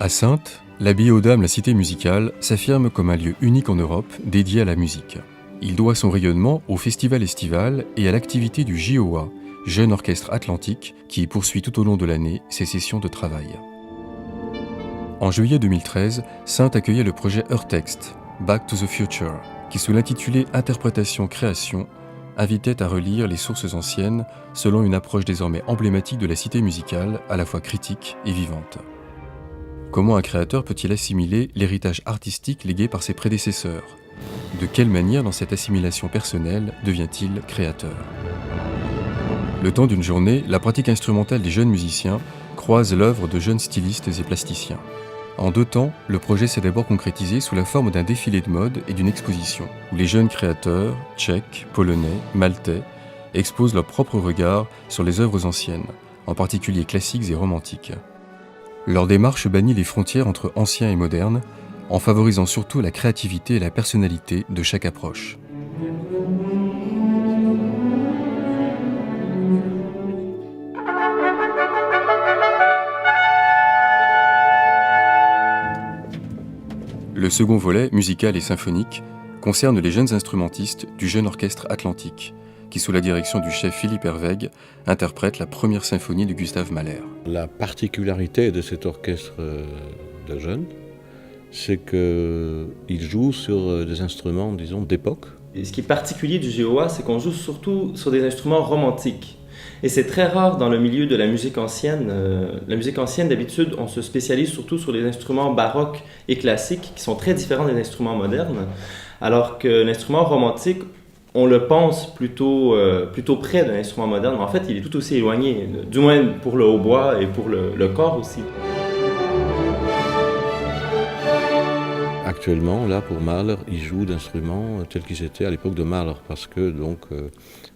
À Saintes, l'abbaye aux Dames, la cité musicale, s'affirme comme un lieu unique en Europe dédié à la musique. Il doit son rayonnement au festival estival et à l'activité du JOA, Jeune Orchestre Atlantique, qui poursuit tout au long de l'année ses sessions de travail. En juillet 2013, Saintes accueillait le projet Heurtexte, Back to the Future, qui sous l'intitulé Interprétation-Création, invitait à relire les sources anciennes selon une approche désormais emblématique de la cité musicale, à la fois critique et vivante. Comment un créateur peut-il assimiler l'héritage artistique légué par ses prédécesseurs ? De quelle manière, dans cette assimilation personnelle, devient-il créateur ? Le temps d'une journée, la pratique instrumentale des jeunes musiciens croise l'œuvre de jeunes stylistes et plasticiens. En 2 temps, le projet s'est d'abord concrétisé sous la forme d'un défilé de mode et d'une exposition, où les jeunes créateurs, tchèques, polonais, maltais, exposent leur propre regard sur les œuvres anciennes, en particulier classiques et romantiques. Leur démarche bannit les frontières entre ancien et moderne, en favorisant surtout la créativité et la personnalité de chaque approche. Le second volet, musical et symphonique, concerne les jeunes instrumentistes du Jeune Orchestre Atlantique, qui, sous la direction du chef Philippe Herweg, interprète la première symphonie de Gustav Mahler. La particularité de cet orchestre de jeunes, c'est qu'il joue sur des instruments, disons, d'époque. Et ce qui est particulier du JOA, c'est qu'on joue surtout sur des instruments romantiques. Et c'est très rare dans le milieu de la musique ancienne. La musique ancienne, d'habitude, on se spécialise surtout sur les instruments baroques et classiques, qui sont très différents des instruments modernes, alors que l'instrument romantique, on le pense plutôt près d'un instrument moderne, mais en fait, il est tout aussi éloigné, du moins pour le hautbois et pour le corps aussi. Actuellement, là, pour Mahler, il joue d'instruments tels qu'ils étaient à l'époque de Mahler, parce que donc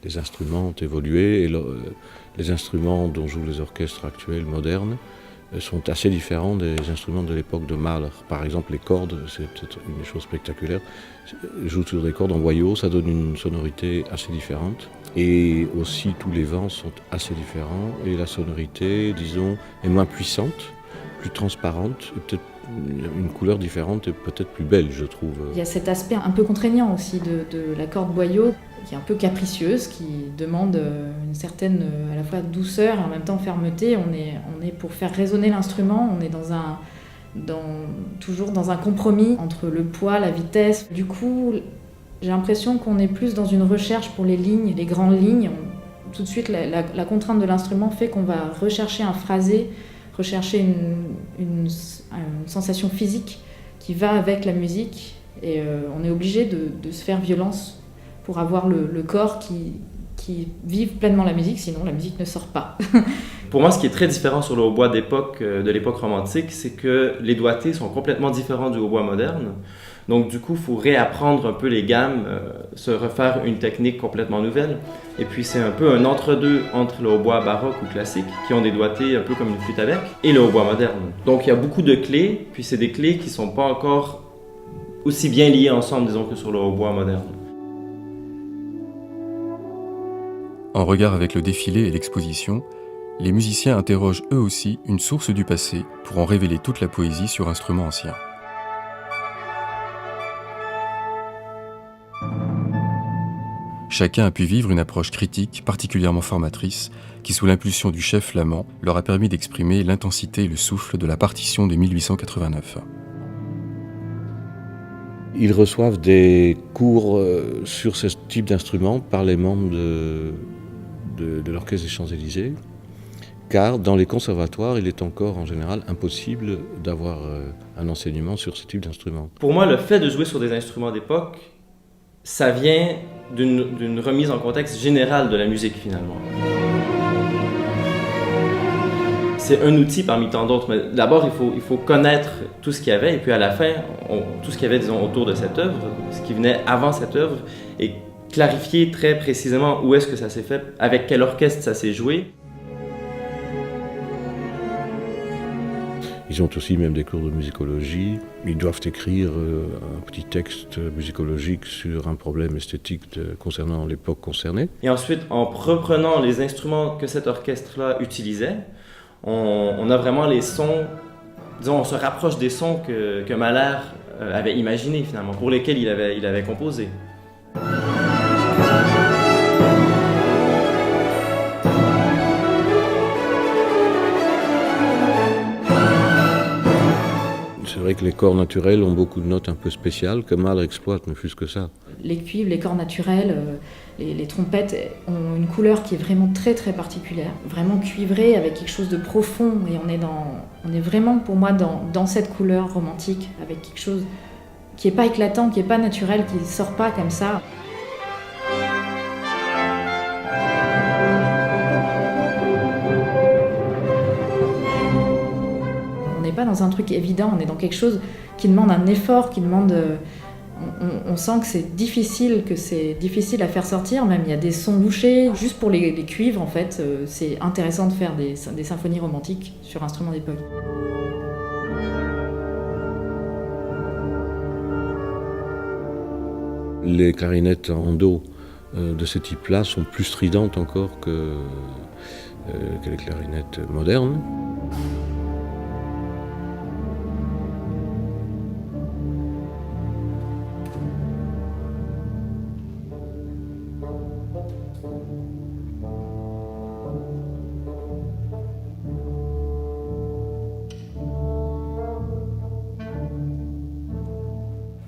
les instruments ont évolué et les instruments dont jouent les orchestres actuels modernes sont assez différents des instruments de l'époque de Mahler. Par exemple, les cordes, c'est peut-être une chose spectaculaire. Ils jouent sur des cordes en boyau, ça donne une sonorité assez différente. Et aussi, tous les vents sont assez différents et la sonorité, disons, est moins puissante, plus transparente, et peut-être une couleur différente et peut-être plus belle, je trouve. Il y a cet aspect un peu contraignant aussi de la corde boyau, qui est un peu capricieuse, qui demande une certaine à la fois douceur et en même temps fermeté. On est pour faire résonner l'instrument, on est toujours dans un compromis entre le poids, la vitesse. Du coup, j'ai l'impression qu'on est plus dans une recherche pour les lignes, les grandes lignes. Tout de suite, la contrainte de l'instrument fait qu'on va rechercher un phrasé, rechercher une sensation physique qui va avec la musique. Et on est obligé de se faire violence pour avoir le corps qui vive pleinement la musique, sinon la musique ne sort pas. Pour moi, ce qui est très différent sur le hautbois de l'époque romantique, c'est que les doigtés sont complètement différents du hautbois moderne. Donc du coup, il faut réapprendre un peu les gammes, se refaire une technique complètement nouvelle. Et puis c'est un peu un entre-deux entre le hautbois baroque ou classique, qui ont des doigtés un peu comme une flûte à bec, et le hautbois moderne. Donc il y a beaucoup de clés, puis c'est des clés qui ne sont pas encore aussi bien liées ensemble, disons, que sur le hautbois moderne. En regard avec le défilé et l'exposition, les musiciens interrogent eux aussi une source du passé pour en révéler toute la poésie sur instruments anciens. Chacun a pu vivre une approche critique particulièrement formatrice qui, sous l'impulsion du chef flamand, leur a permis d'exprimer l'intensité et le souffle de la partition de 1889. Ils reçoivent des cours sur ce type d'instrument par les membres de l'Orchestre des Champs-Élysées, car dans les conservatoires, il est encore en général impossible d'avoir un enseignement sur ce type d'instrument. Pour moi, le fait de jouer sur des instruments d'époque, ça vient d'une remise en contexte générale de la musique, finalement. C'est un outil parmi tant d'autres, mais d'abord, il faut connaître tout ce qu'il y avait, et puis à la fin, tout ce qu'il y avait, disons, autour de cette œuvre, ce qui venait avant cette œuvre, et clarifier très précisément où est-ce que ça s'est fait, avec quel orchestre ça s'est joué. Ils ont aussi même des cours de musicologie. Ils doivent écrire un petit texte musicologique sur un problème esthétique concernant l'époque concernée. Et ensuite, en reprenant les instruments que cet orchestre-là utilisait, on a vraiment les sons disons, on se rapproche des sons que Mahler avait imaginés finalement, pour lesquels il avait composé. C'est vrai que les corps naturels ont beaucoup de notes un peu spéciales que Mahler exploite, mais plus que ça. Les cuivres, les corps naturels, les trompettes ont une couleur qui est vraiment très très particulière, vraiment cuivrée avec quelque chose de profond, et on est vraiment pour moi dans cette couleur romantique, avec quelque chose qui n'est pas éclatant, qui n'est pas naturel, qui ne sort pas comme ça. On n'est pas dans un truc évident, on est dans quelque chose qui demande un effort, qui demande... On sent que c'est difficile à faire sortir, même il y a des sons louchés. Juste pour les cuivres, en fait, c'est intéressant de faire des symphonies romantiques sur instruments d'époque. Les clarinettes en do de ce type-là sont plus stridentes encore que les clarinettes modernes.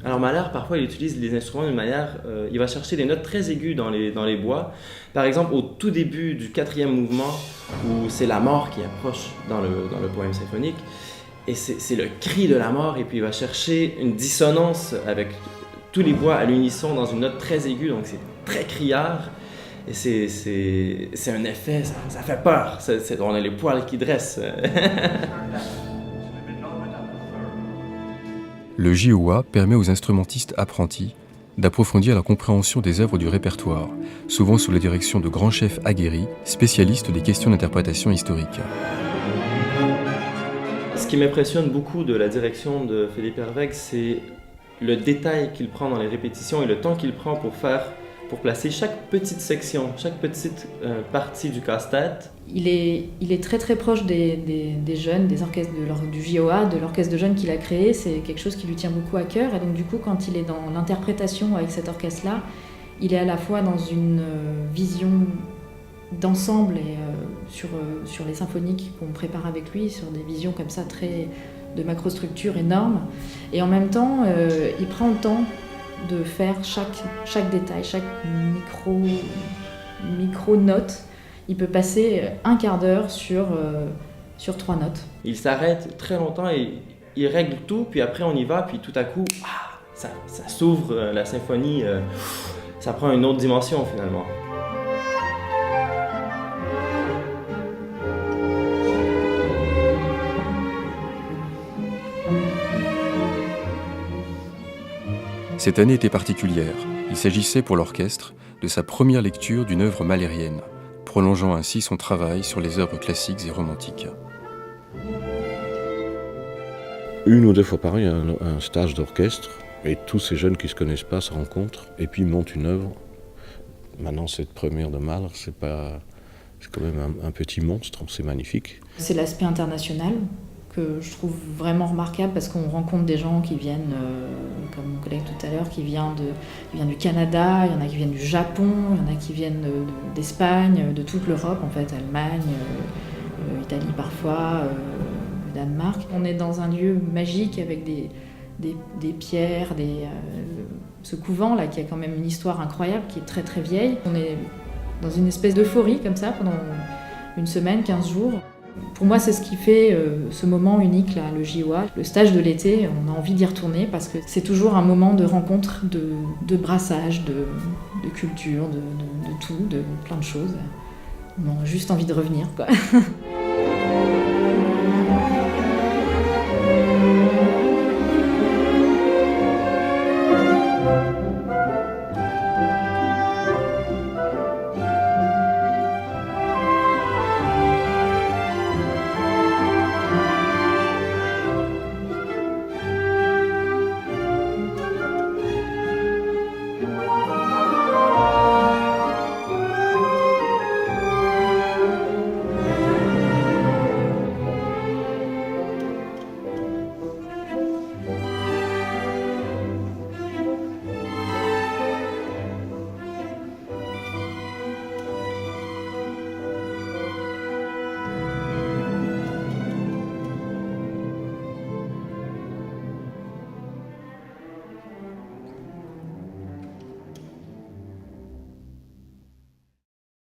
Alors Mahler, parfois, il utilise les instruments d'une manière... il va chercher des notes très aiguës dans les bois. Par exemple, au tout début du 4e mouvement, où c'est la mort qui approche dans le poème symphonique, et c'est le cri de la mort, et puis il va chercher une dissonance avec tous les bois à l'unisson dans une note très aiguë, donc c'est très criard, et c'est un effet, ça fait peur, on a les poils qui dressent. Le JOA permet aux instrumentistes apprentis d'approfondir la compréhension des œuvres du répertoire, souvent sous la direction de grands chefs aguerris, spécialistes des questions d'interprétation historique. Ce qui m'impressionne beaucoup de la direction de Philippe Herwegh, c'est le détail qu'il prend dans les répétitions et le temps qu'il prend pour placer chaque petite section, chaque petite partie du casse-tête. Il est très très proche des jeunes, des orchestres du JOA, de l'orchestre de jeunes qu'il a créé. C'est quelque chose qui lui tient beaucoup à cœur. Et donc du coup, quand il est dans l'interprétation avec cet orchestre-là, il est à la fois dans une vision d'ensemble et sur les symphonies qu'on prépare avec lui, sur des visions comme ça très de macrostructure énormes. Et en même temps, il prend le temps de faire chaque détail, chaque micro-note. Il peut passer un quart d'heure sur 3 notes. Il s'arrête très longtemps et il règle tout, puis après on y va, puis tout à coup, ça s'ouvre, la symphonie, ça prend une autre dimension finalement. Cette année était particulière. Il s'agissait pour l'orchestre de sa première lecture d'une œuvre mahlérienne, prolongeant ainsi son travail sur les œuvres classiques et romantiques. Une ou deux fois par an, il y a un stage d'orchestre, et tous ces jeunes qui ne se connaissent pas se rencontrent, et puis montent une œuvre. Maintenant, cette première de Mahler, c'est quand même un petit monstre, c'est magnifique. C'est l'aspect international que je trouve vraiment remarquable, parce qu'on rencontre des gens qui viennent, comme mon collègue tout à l'heure, qui vient du Canada, il y en a qui viennent du Japon, il y en a qui viennent d'Espagne, de toute l'Europe en fait, Allemagne, Italie parfois, Danemark. On est dans un lieu magique avec des pierres, ce couvent là qui a quand même une histoire incroyable, qui est très très vieille. On est dans une espèce d'euphorie comme ça pendant une semaine, 15 jours. Pour moi, c'est ce qui fait ce moment unique, là, le JOA. Le stage de l'été, on a envie d'y retourner parce que c'est toujours un moment de rencontre, de brassage, de culture, de tout, de plein de choses. On a juste envie de revenir, quoi.